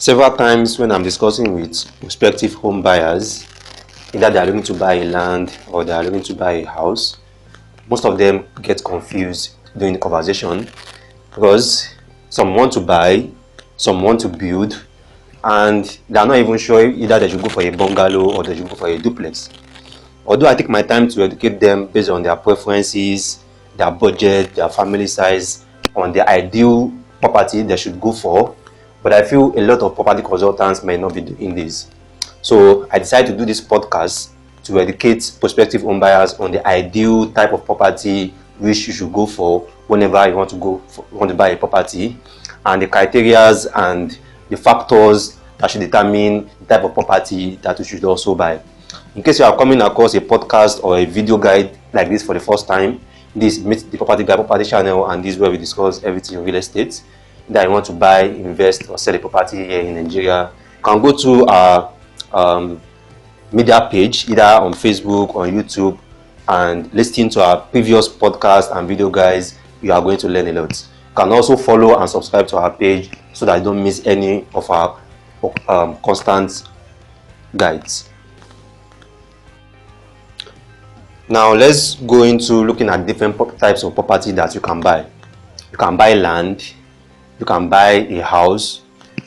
Several times when I'm discussing with prospective home buyers, either they are looking to buy a land or they are looking to buy a house, most of them get confused during the conversation because some want to buy, some want to build, and they are not even sure either they should go for a bungalow or they should go for a duplex. Although I take my time to educate them based on their preferences, their budget, their family size, on the ideal property they should go for, but I feel a lot of property consultants may not be doing this. So I decided to do this podcast to educate prospective home buyers on the ideal type of property which you should go for whenever you want to buy a property, and the criterias and the factors that should determine the type of property that you should also buy. In case you are coming across a podcast or a video guide like this for the first time, this is Meet the Property Guide Property channel, and this is where we discuss everything in real estate. That you want to buy, invest, or sell a property here in Nigeria, you can go to our media page, either on Facebook or YouTube, and listen to our previous podcast and video guides. You are going to learn a lot. You can also follow and subscribe to our page so that you don't miss any of our constant guides. Now let's go into looking at different types of property that you can buy. You can buy land, you can buy a house.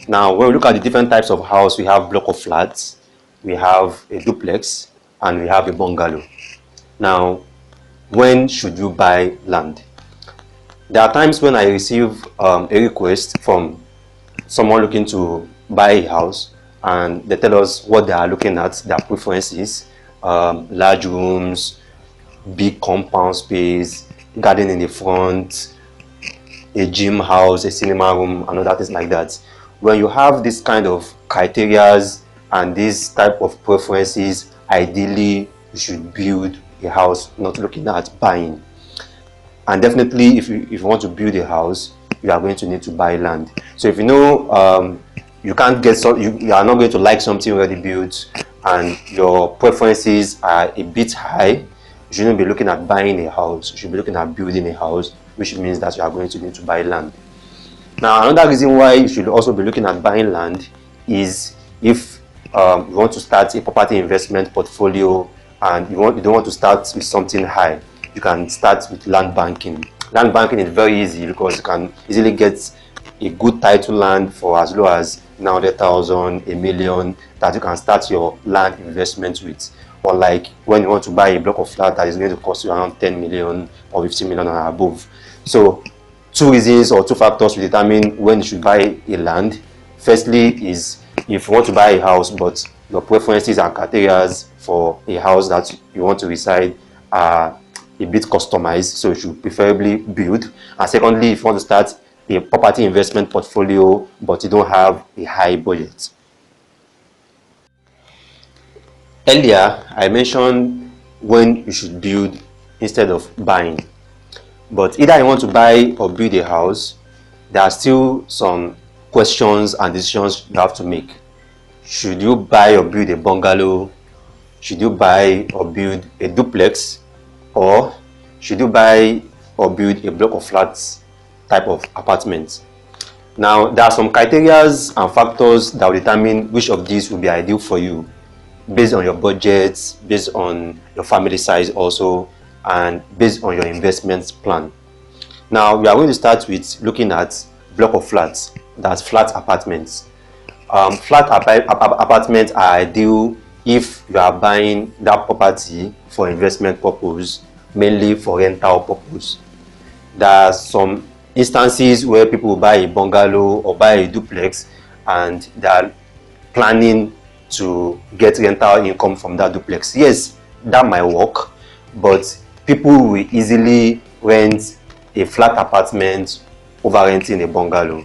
Now when we look at the different types of house, we have block of flats, we have a duplex, and we have a bungalow. Now, when should you buy land? There are times when I receive a request from someone looking to buy a house, and they tell us what they are looking at, their preferences, large rooms, big compound space, garden in the front, a gym house, a cinema room, and other things like that. When you have this kind of criterias and this type of preferences, ideally you should build a house, not looking at buying. And definitely if you want to build a house, you are going to need to buy land. So if you know you can't get you are not going to like something already built and your preferences are a bit high, you shouldn't be looking at buying a house. You should be looking at building a house, which means that you are going to need to buy land. Now, another reason why you should also be looking at buying land is if you want to start a property investment portfolio and you don't want to start with something high. You can start with land banking. Land banking is very easy because you can easily get a good title land for as low as 900,000, a million, that you can start your land investment with. Unlike when you want to buy a block of flat that is going to cost you around 10 million or 15 million and above. So two reasons or two factors will determine when you should buy a land. Firstly is if you want to buy a house but your preferences and criteria for a house that you want to reside are a bit customized, so you should preferably build. And secondly, if you want to start a property investment portfolio but you don't have a high budget. Earlier, I mentioned when you should build instead of buying. But either you want to buy or build a house, there are still some questions and decisions you have to make. Should you buy or build a bungalow? Should you buy or build a duplex? Or should you buy or build a block of flats type of apartment? Now, there are some criteria and factors that will determine which of these will be ideal for you, based on your budget, based on your family size also, and based on your investment plan. Now, we are going to start with looking at block of flats, that's flat apartments. Flat apartments are ideal if you are buying that property for investment purpose, mainly for rental purpose. There are some instances where people will buy a bungalow or buy a duplex and they are planning to get rental income from that duplex. Yes, that might work, but people will easily rent a flat apartment over renting a bungalow.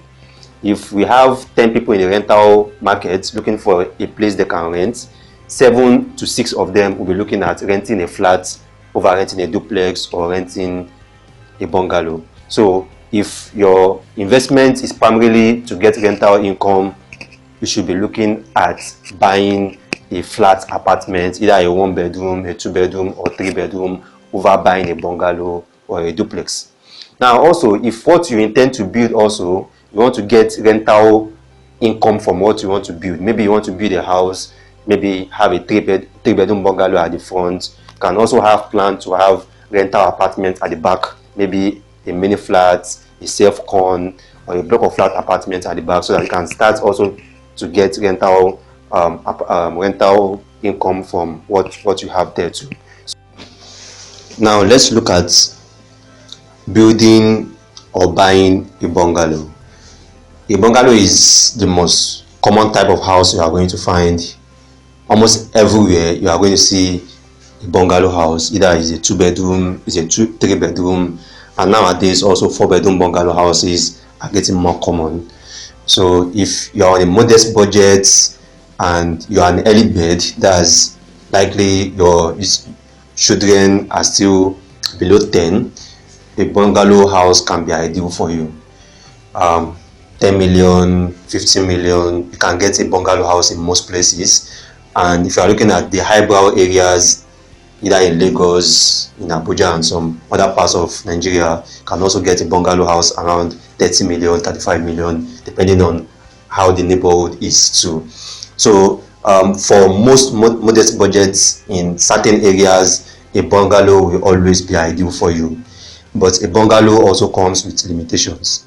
If we have 10 people in the rental market looking for a place they can rent, 7 to 6 of them will be looking at renting a flat over renting a duplex or renting a bungalow. So if your investment is primarily to get rental income, you should be looking at buying a flat apartment, either a 1-bedroom, a 2-bedroom, or 3-bedroom, over buying a bungalow or a duplex. Now also, if what you intend to build also, you want to get rental income from what you want to build. Maybe you want to build a house, maybe have a three bedroom bungalow at the front. You can also have plans to have rental apartments at the back, maybe a mini flat, a self-con, or a block of flat apartments at the back, so that you can start also to get rental rental income from what you have there too. Now let's look at building or buying a bungalow. A bungalow is the most common type of house you are going to find. Almost everywhere you are going to see a bungalow house. Either it's a 2 bedroom, it's a 3 bedroom, and nowadays also 4 bedroom bungalow houses are getting more common. So if you are on a modest budget and you are an early bird, that's likely your children are still below 10, a bungalow house can be ideal for you. 10 million, 15 million, you can get a bungalow house in most places. And if you are looking at the highbrow areas, either in Lagos, in Abuja, and some other parts of Nigeria, you can also get a bungalow house around 30 million, 35 million, depending on how the neighborhood is too. So for most modest budgets in certain areas, a bungalow will always be ideal for you. But a bungalow also comes with limitations.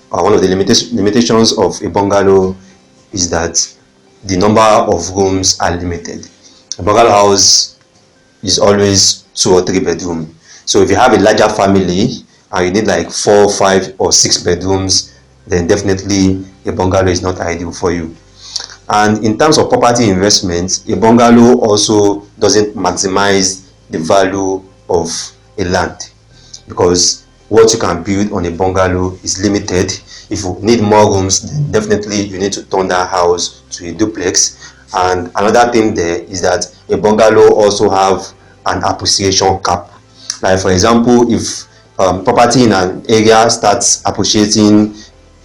One of the limitations of a bungalow is that the number of rooms are limited. A bungalow house is always 2 or 3 bedroom. So if you have a larger family and you need like 4, 5, or 6 bedrooms, then definitely a bungalow is not ideal for you. And in terms of property investment, a bungalow also doesn't maximize the value of a land, because what you can build on a bungalow is limited. If you need more rooms, then definitely you need to turn that house to a duplex. And another thing there is that a bungalow also have an appreciation cap. Like for example, if property in an area starts appreciating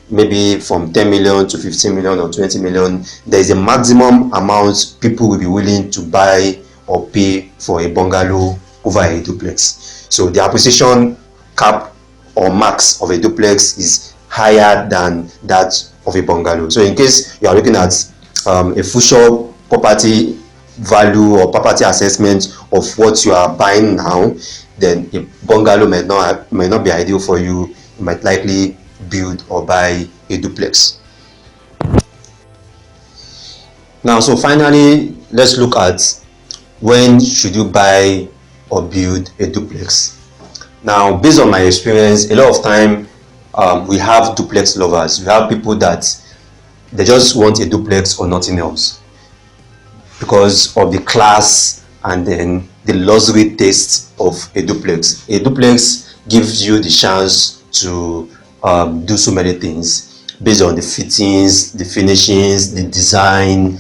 maybe from 10 million to 15 million or 20 million, there is a maximum amount people will be willing to buy or pay for a bungalow over a duplex. So the appreciation cap or max of a duplex is higher than that of a bungalow. So in case you are looking at a future property value or property assessment of what you are buying now, then a bungalow may not be ideal for you. You might likely build or buy a duplex. Now, so finally, let's look at when should you buy or build a duplex. Now, based on my experience, a lot of time we have duplex lovers. We have people that they just want a duplex or nothing else because of the class and then the luxury taste of a duplex. A duplex gives you the chance to do so many things based on the fittings, the finishings, the design,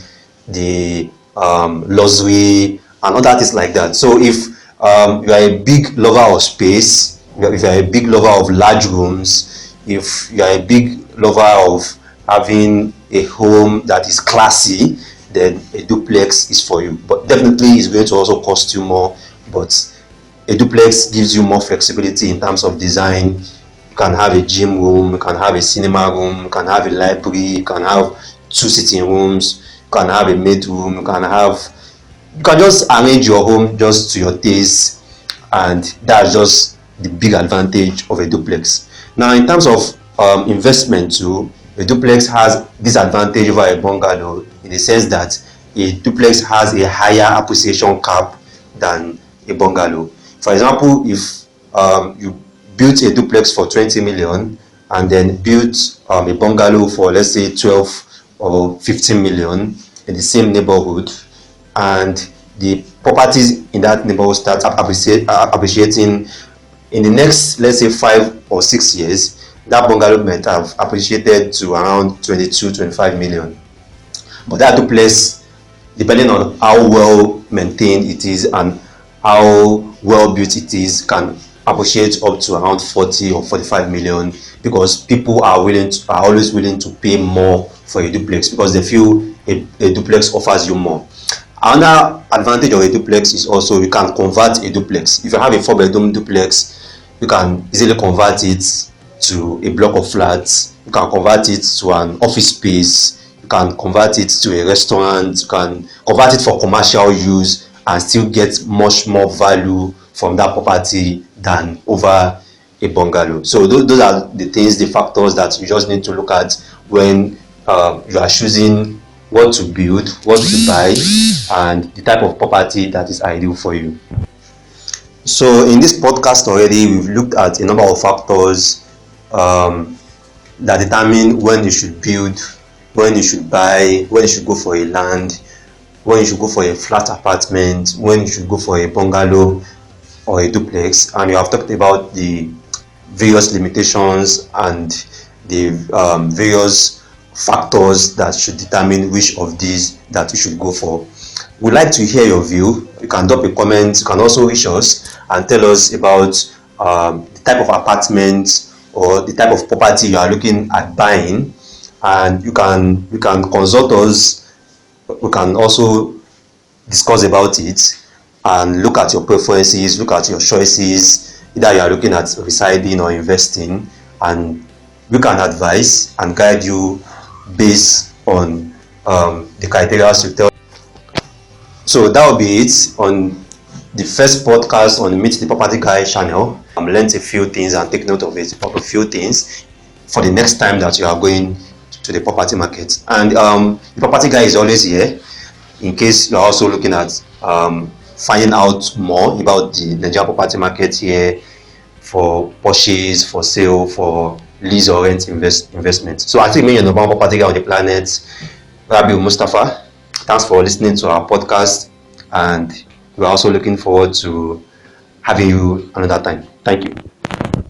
the luxury, and other things like that. So if you are a big lover of space, if you are a big lover of large rooms, if you are a big lover of having a home that is classy, then a duplex is for you. But definitely it's going to also cost you more. But a duplex gives you more flexibility in terms of design. You can have a gym room, you can have a cinema room, you can have a library, you can have 2 sitting rooms, you can have a maid room, you can just arrange your home just to your taste, and that's just the big advantage of a duplex. Now, in terms of investment too, a duplex has this advantage over a bungalow in the sense that a duplex has a higher appreciation cap than a bungalow. For example, if you built a duplex for 20 million and then built a bungalow for, let's say, 12 or 15 million in the same neighborhood, and the properties in that neighborhood start appreciating in the next, let's say, 5 or 6 years, that bungalow might have appreciated to around 22, 25 million. But that duplex, depending on how well maintained it is and how well built it is, can appreciate up to around 40 or 45 million, because people are always willing to pay more for a duplex because they feel a duplex offers you more. Another advantage of a duplex is also you can convert a duplex. If you have a 4-bedroom duplex, you can easily convert it to a block of flats. You can convert it to an office space. You can convert it to a restaurant, you can convert it for commercial use and still get much more value from that property than over a bungalow. So those are the things, the factors that you just need to look at when you are choosing what to build, what to buy, and the type of property that is ideal for you. So in this podcast already, we've looked at a number of factors that determine when you should build, when you should buy, when you should go for a land, when you should go for a flat apartment, when you should go for a bungalow or a duplex. And we have talked about the various limitations and the various factors that should determine which of these that you should go for. We'd like to hear your view. You can drop a comment. You can also reach us and tell us about the type of apartment or the type of property you are looking at buying, and you can consult us. We can also discuss about it and look at your preferences, look at your choices, either you are looking at residing or investing, and we can advise and guide you based on the criteria you tell. So that will be it on the first podcast on Meet the Property Guy channel. Learned a few things and take note of a few things for the next time that you are going to the property market. And the Property Guy is always here in case you are also looking at finding out more about the Nigerian property market here for purchase, for sale, for lease or rent investment. So I think me, your number one property guy on the planet, Rabiu Mustafa. Thanks for listening to our podcast, and we're also looking forward to having you another time. Thank you.